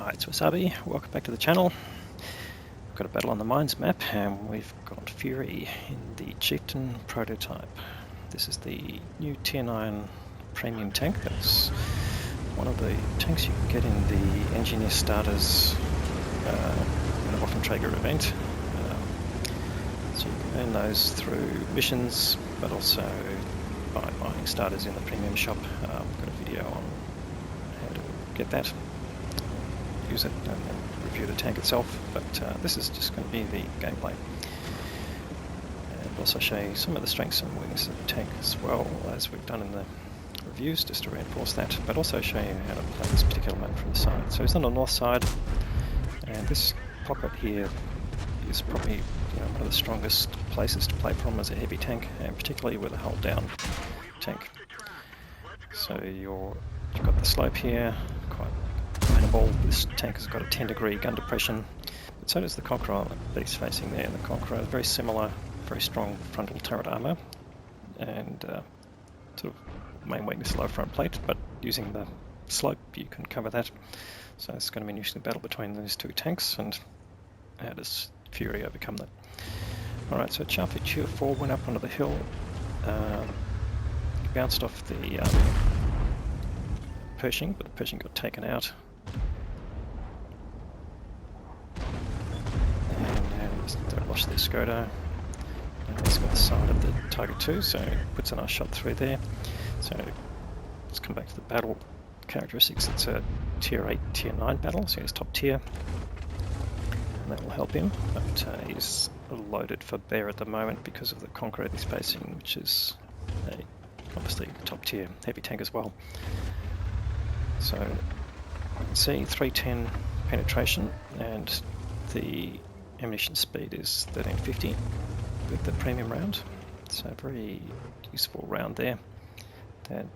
Hi, it's Wasabi. Welcome back to the channel. We've got a battle on the mines map and we've got Fury in the Chieftain prototype. This is the new tier 9 premium tank. That's one of the tanks you can get in the Engineer Starters in a Waffenträger event. So you can earn those through missions, but also by buying starters in the premium shop. We've got a video on how to get that. Use it and then review the tank itself, but this is just going to be the gameplay. And also show you some of the strengths and weaknesses of the tank as well as we've done in the reviews, just to reinforce that, but also show you how to play this particular map from the side. So it's on the north side, and this pocket here is probably one of the strongest places to play from as a heavy tank, and particularly with a hull down tank. So you've got the slope here, quite manageable. This tank has got a 10-degree gun depression, but so does the Conqueror that he's facing there. And the Conqueror is very similar, very strong frontal turret armour, and sort of main weakness low front plate, but using the slope you can cover that. So it's going to be an interesting battle between these two tanks, and how does Fury overcome that? Alright, so Chieftain 4 went up onto the hill, bounced off the Pershing, but the Pershing got taken out. And lost their Skoda. And he's got the side of the Tiger 2, so puts a nice shot through there. So let's come back to the battle characteristics. It's a tier 8, tier 9 battle, so he's top tier. And that will help him, but he's loaded for bear at the moment because of the Conqueror he's facing, which is obviously top tier heavy tank as well. So you can see 310 penetration, and the ammunition speed is 1350 with the premium round. So very useful round there.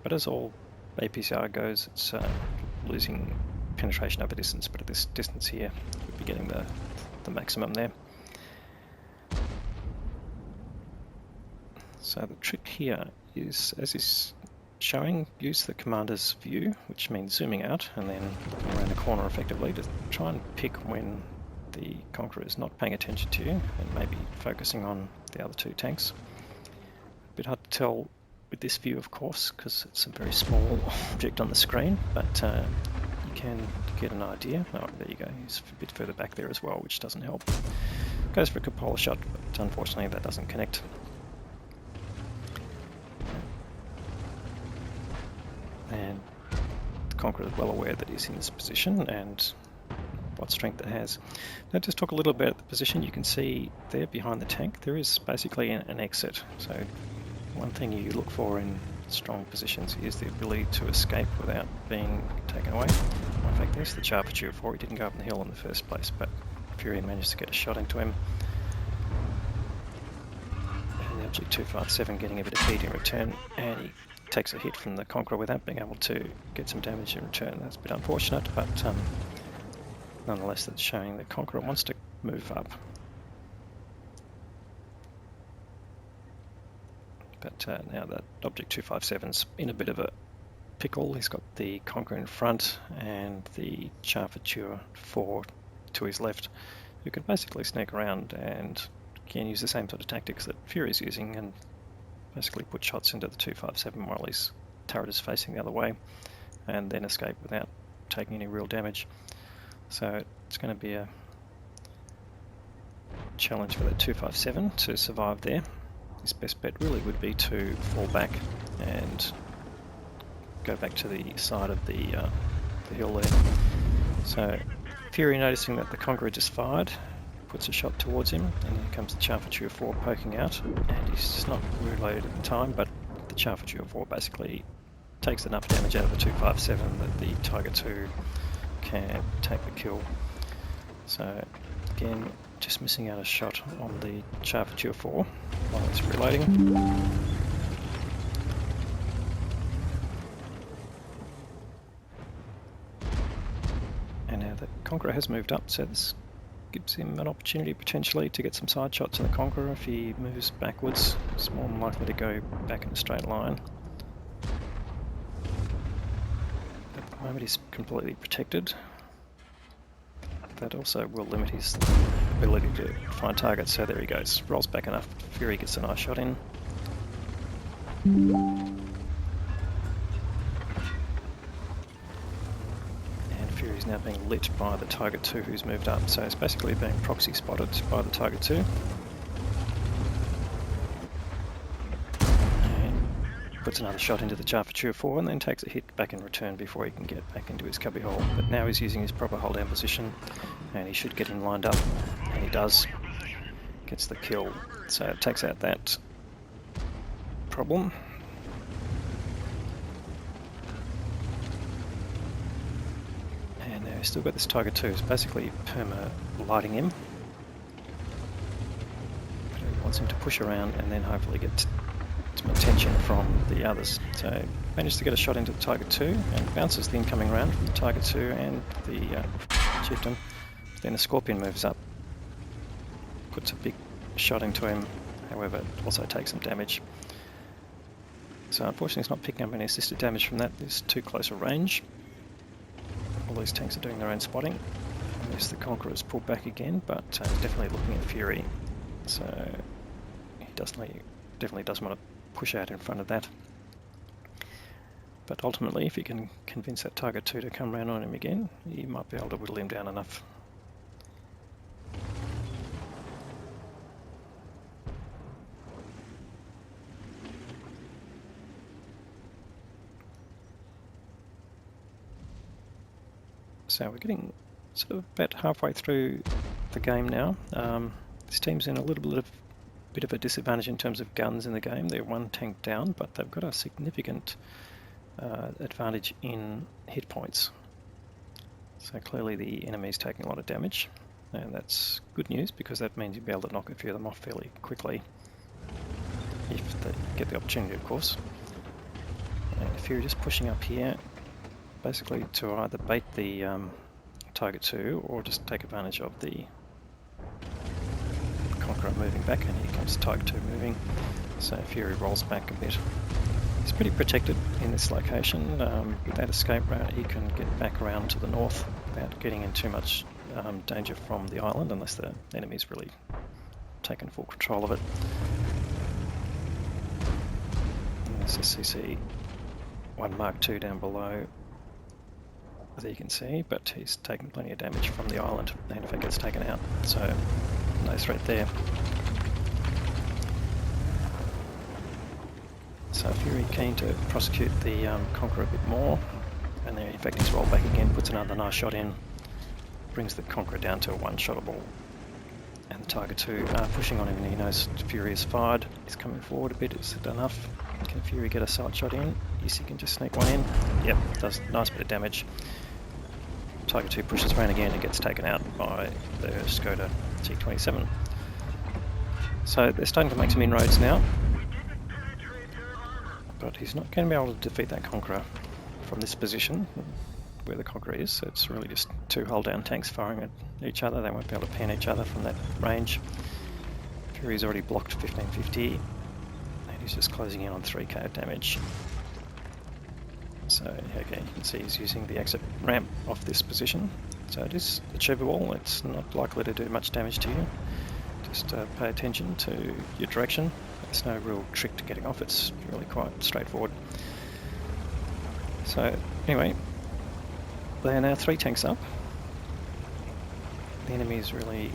But as all APCR goes, it's losing penetration over distance, but at this distance here we'll be getting the maximum there. So the trick here is, as is showing, use the commander's view, which means zooming out and then looking around the corner effectively to try and pick when the Conqueror is not paying attention to you and maybe focusing on the other two tanks. A bit hard to tell with this view, of course, because it's a very small object on the screen, but you can get an idea. Oh, there you go, he's a bit further back there as well, which doesn't help. Goes for a cupola shot, but unfortunately that doesn't connect. And the Conqueror is well aware that he's in this position and what strength it has. Now just talk a little bit about the position. You can see there behind the tank there is basically an exit. So one thing you look for in strong positions is the ability to escape without being taken away. In fact, there's the Chieftain 4. He didn't go up the hill in the first place, but Fury managed to get a shot into him. And the Object 257 getting a bit of heat in return, and he takes a hit from the Conqueror without being able to get some damage in return. That's a bit unfortunate, but nonetheless that's showing the Conqueror wants to move up. But now that Object 257's in a bit of a pickle. He's got the Conqueror in front and the Chieftain 4 to his left, who can basically sneak around and can use the same sort of tactics that Fury's using and basically put shots into the 257 while his turret is facing the other way, and then escape without taking any real damage. So it's going to be a challenge for that 257 to survive there. His best bet really would be to fall back and go back to the side of the hill there. So Fury, noticing that the Conqueror just fired, puts a shot towards him, and here comes the Chieftain 4 poking out, and he's just not reloaded at the time, but the Chieftain 4 basically takes enough damage out of the 257 that the Tiger 2 can take the kill. So again, just missing out a shot on the Chieftain 4 while it's reloading. And now the Conqueror has moved up, so this gives him an opportunity potentially to get some side shots on the Conqueror. If he moves backwards, it's more than likely to go back in a straight line. At the moment he's completely protected. that also will limit his ability to find targets. So there he goes, rolls back enough. Fury gets a nice shot in. And Fury's now being lit by the Tiger 2 who's moved up. So it's basically being proxy spotted by the Tiger 2. Puts another shot into the Charfature 4 and then takes a hit back in return before he can get back into his cubbyhole. But now he's using his proper hold down position and he should get him lined up, and he does. Gets the kill, so it takes out that problem. And now he's still got this Tiger 2, who's basically perma lighting him. But he wants him to push around and then hopefully get some attention from the others. So managed to get a shot into the Tiger 2 and bounces the incoming round from the Tiger 2 and the Chieftain. Then the Scorpion moves up, puts a big shot into him, however it also takes some damage. So unfortunately it's not picking up any assisted damage from that. It's too close a range. All these tanks are doing their own spotting. Unless the Conqueror's pulled back again, but he's definitely looking at Fury. So he definitely does want to push out in front of that. But ultimately, if he can convince that Tiger 2 to come round on him again, he might be able to whittle him down enough. So we're getting sort of about halfway through the game now. This team's in a little bit of a disadvantage in terms of guns in the game. They're one tank down, but they've got a significant advantage in hit points. So clearly the enemy's taking a lot of damage, and that's good news because that means you'll be able to knock a few of them off fairly quickly if they get the opportunity, of course. And if you're just pushing up here, basically to either bait the Tiger 2 or just take advantage of the Conqueror moving back, and here comes Tiger 2 moving. So Fury rolls back a bit. He's pretty protected in this location. With that escape route he can get back around to the north without getting in too much danger from the island, unless the enemy's really taken full control of it. And there's a CC-1 Mark II down below, as you can see, but he's taken plenty of damage from the island, and if it gets taken out, so no threat there. So Fury keen to prosecute the Conqueror a bit more, and then in fact he's rolled back again, puts another nice shot in, brings the Conqueror down to a one-shottable, and the Tiger 2 pushing on him, and he knows Fury is fired. He's coming forward a bit. Is it enough? Can Fury get a side shot in? Yes, he can just sneak one in. Yep, does a nice bit of damage. Tiger 2 pushes around again and gets taken out by the Skoda G27. So they're starting to make some inroads now, but he's not going to be able to defeat that Conqueror from this position where the Conqueror is. So it's really just two hull down tanks firing at each other. They won't be able to pen each other from that range. Fury's already blocked 1550 and he's just closing in on 3k of damage. So okay, you can see he's using the exit ramp off this position. So it is achievable. It's not likely to do much damage to you. Just pay attention to your direction. There's no real trick to getting off. It's really quite straightforward. So anyway, they are now 3 tanks up. The enemy is really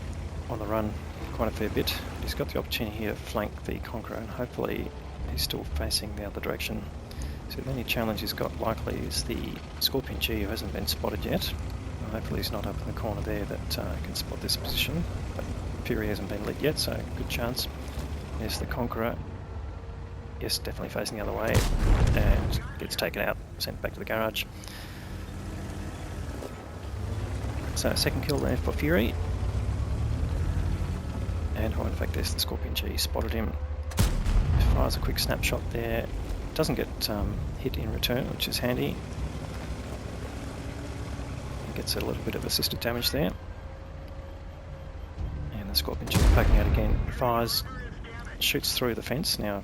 on the run quite a fair bit. He's got the opportunity here to flank the Conqueror, and hopefully he's still facing the other direction. So the only challenge he's got likely is the Scorpion G, who hasn't been spotted yet. And hopefully he's not up in the corner there that can spot this position. But Fury hasn't been lit yet, so good chance. There's the Conqueror. Yes, definitely facing the other way, and gets taken out, sent back to the garage. So second kill there for Fury. And oh, in fact there's the Scorpion G, spotted him. Fires a quick snapshot there. Doesn't get hit in return, which is handy. He gets a little bit of assisted damage there. And the Scorpion G poking out again, fires, shoots through the fence. Now,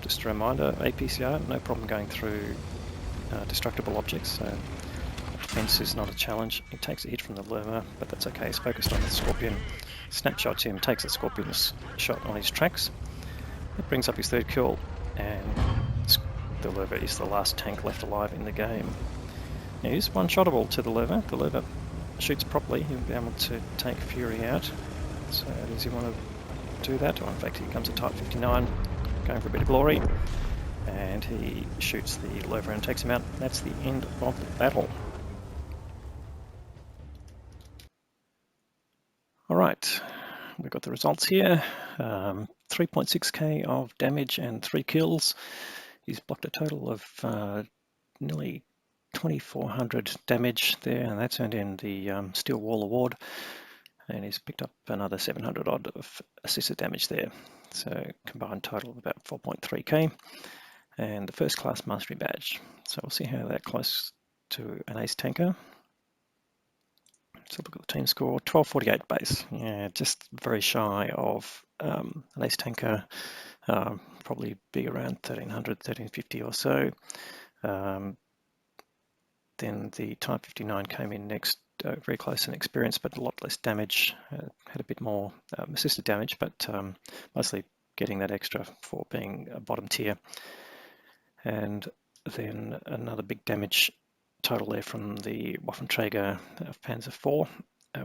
just a reminder, APCR, no problem going through destructible objects, so defense is not a challenge. He takes a hit from the lurver, but that's okay. He's focused on the scorpion. Snapshots him, takes the scorpion's shot on his tracks. That brings up his third kill, and the lurver is the last tank left alive in the game. Now he's one-shottable to the lurver. The lurver shoots properly, he'll be able to take Fury out. So does he want to do that? Or in fact, here comes a Type 59 going for a bit of glory, and he shoots the lurver and takes him out. That's the end of the battle. Alright, we've got the results here. 3.6k of damage and 3 kills. He's blocked a total of nearly 2,400 damage there, and that's earned him the Steel Wall Award. And he's picked up another 700 odd of assisted damage there. So combined total of about 4.3k, and the first class mastery badge. So we'll see how that close to an ace tanker. So look at the team score, 1248 base. Yeah, just very shy of an ace tanker, probably be around 1300, 1350 or so. Then the Type 59 came in next, very close in experience, but a lot less damage, had a bit more assisted damage, but mostly getting that extra for being a bottom tier. And then another big damage total there from the Waffenträger Panzer IV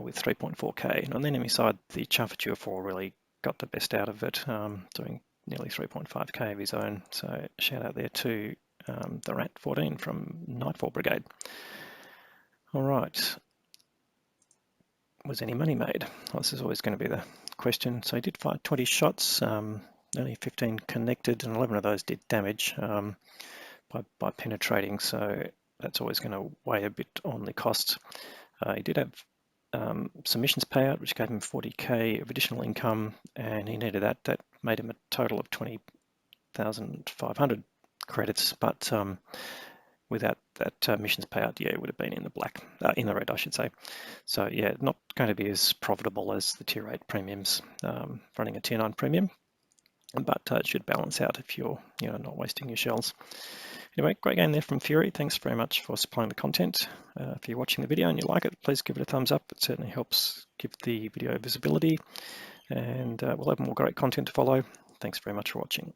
with 3.4k. And on the enemy side, the Charfature 4 really got the best out of it, doing nearly 3.5k of his own. So shout out there to the Rat 14 from Nightfall Brigade. All right, was any money made? Well, this is always going to be the question. So he did fire 20 shots, only 15 connected, and 11 of those did damage by penetrating. So that's always going to weigh a bit on the costs. He did have some missions payout, which gave him 40k of additional income, and he needed that. That made him a total of 20,500 credits, but without that missions payout, yeah, it would have been in the black, in the red, I should say. So yeah, not going to be as profitable as the tier 8 premiums, running a tier 9 premium, but it should balance out if you're not wasting your shells. Anyway, great game there from Fury. Thanks very much for supplying the content. If you're watching the video and you like it, please give it a thumbs up. It certainly helps give the video visibility, and we'll have more great content to follow. Thanks very much for watching.